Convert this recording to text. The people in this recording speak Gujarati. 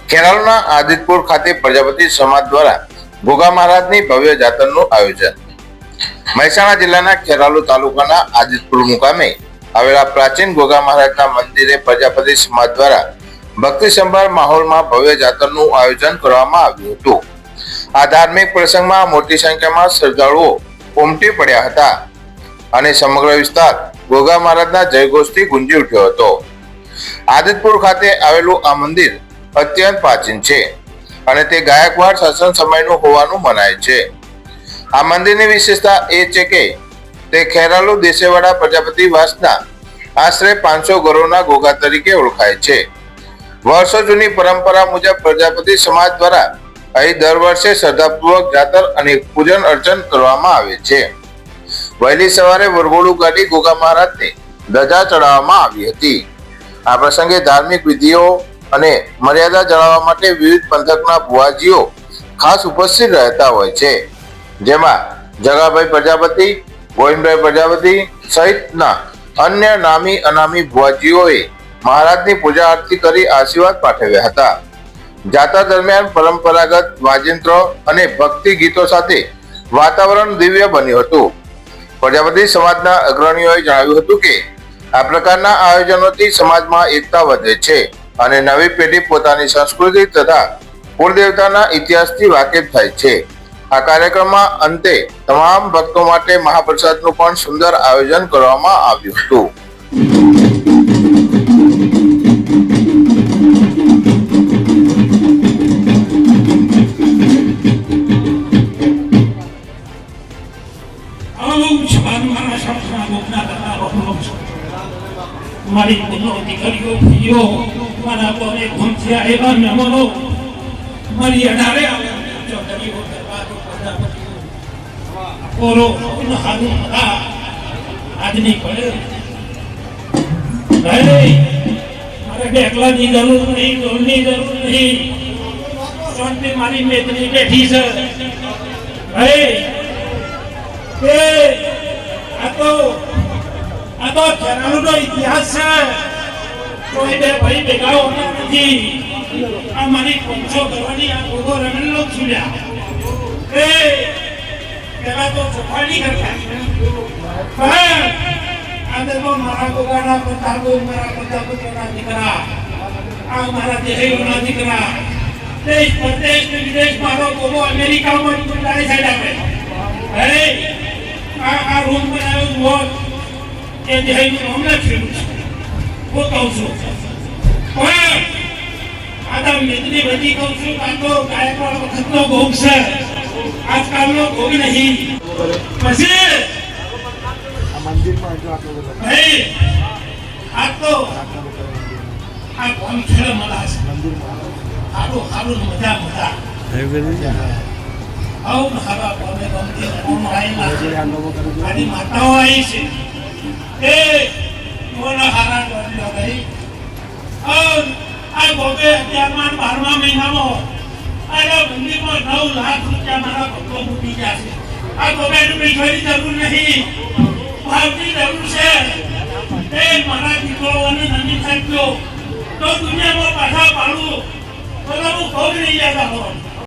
ખેરાલુના આદિતપુર ખાતે પ્રજાપતિ સમાજ દ્વારા ગોગા મહારાજની ભવ્ય જાતરનું આયોજન। મહેસાણા જિલ્લાના ખેરાલુ તાલુકાના આદિતપુર મુકામે આવેલા પ્રાચીન ગોગા મહારાજના મંદિરે પ્રજાપતિ સમાજ દ્વારા ભક્તિસંભાર માહોલમાં ભવ્ય જાતરનું આયોજન કરવામાં આવ્યું હતું। આ ધાર્મિક પ્રસંગમાં મોટી સંખ્યામાં શ્રદ્ધાળુઓ ઉમટી પડ્યા હતા અને સમગ્ર વિસ્તાર ગોગા મહારાજના જયઘોષથી ગુંજી ઉઠ્યો હતો। આદિતપુર ખાતે આવેલું આ મંદિર અત્યંત પ્રાચીન છે અને તે ગાયકવાડ શાસન સમયનું હોવાનું મનાય છે। આ મંદિરની વિશેષતા એ છે કે તે ખેરાલુ દેશેવાડા પ્રજાપતિ વાસના આશરે 500 ઘરોના ગોગા તરીકે ઓળખાય છે। વર્ષો જૂની પરંપરા મુજબ પ્રજાપતિ સમાજ દ્વારા અહીં દર વર્ષે શ્રદ્ધાપૂર્વક જાતર અને પૂજન અર્ચન કરવામાં આવે છે। વહેલી સવારે વરઘોડું કાઢી ગોગા મહારાજને ધજા ચડાવવામાં આવી હતી। આ પ્રસંગે ધાર્મિક વિધિઓ અને મર્યાદા જાળવવા માટે વિવિધ પંથકના ભુવાજીઓ ખાસ ઉપસ્થિત રહેતા હોય છે, જેમાં જગાભાઈ પ્રજાપતિ, ગોવિંદભાઈ પ્રજાપતિ સહિતના અન્ય નામી અનામી ભુવાજીઓએ મહારાજની પૂજા આરતી કરી આશીર્વાદ પાઠવ્યા હતા। જાત્રા દરમિયાન પરંપરાગત વાજિંત્ર અને ભક્તિ ગીતો સાથે વાતાવરણ દિવ્ય બન્યું હતું। પ્રજાપતિ સમાજના અગ્રણીઓએ જણાવ્યું હતું કે આ પ્રકારના આયોજનોથી સમાજમાં એકતા વધે છે અને નવી પેઢી પોતાની સંસ્કૃતિ તથા કુળદેવતાના ઇતિહાસથી વાકેફ થાય છે। આ કાર્યક્રમમાં અંતે તમામ ભક્તો માટે મહાપ્રસાદનું પણ સુંદર આયોજન કરવામાં આવ્યું હતું। મારી દીકરીઓ ભાઈઓ મારા બોલે પહોંચ્યા એવા મહેમાનો મારી અડારે આજની પડે મારે બેકલાની જરૂર નહીં, ઢોલની જરૂર નહીં, શાંતિ મારી મેદની બેઠી છે। આ તો ખેરાલુનો ઇતિહાસ છે, કોઈ બે ભાઈ ભેગા હોતા નથી। આ મારી પંચો કરવાની આ ગોગો રમેલો છૂટ્યા પેલા તો ચોખાડી કરતા આજે તો મારા ગોગાના પ્રતાપો, મારા પ્રતાપના દીકરા, આ મારા દેહીઓના દીકરા દેશ પરદેશ વિદેશ મારો ગોગો અમેરિકામાં પોતાની સાઈડ આપે। આ રૂમ બનાવ્યો હોત એ દેહીનું નામ લખ્યું છે, હું કહું છું આદમ મેદની બધી કહું છું આ તો ગાયકવાડ વખતનો ભોગ છે, આજકાલનો ભોગ નહીં। પછી આ તો આ કોણ ખેલ મળા છે હારું હારું મજા મજા આવું હારા કોને ગમતી કોણ આયેલા આની માતાઓ આવી છે એ મોના હારા ડોલ્યો ગઈ આ ગોગે 11મા 12મા મહિનામાં આ મંદિરમાં 9 લાખ રૂપિયા મારા ભક્તો મૂકી ગયા છે। આ ગોગાની પૈસાની જરૂર નહીં, ભાવની જરૂર છે। એ મારા દીકરાઓને નમી થાક્યો તો દુનિયામાં પાછા પાડું તો હું ખોર નહીં જતા હોય।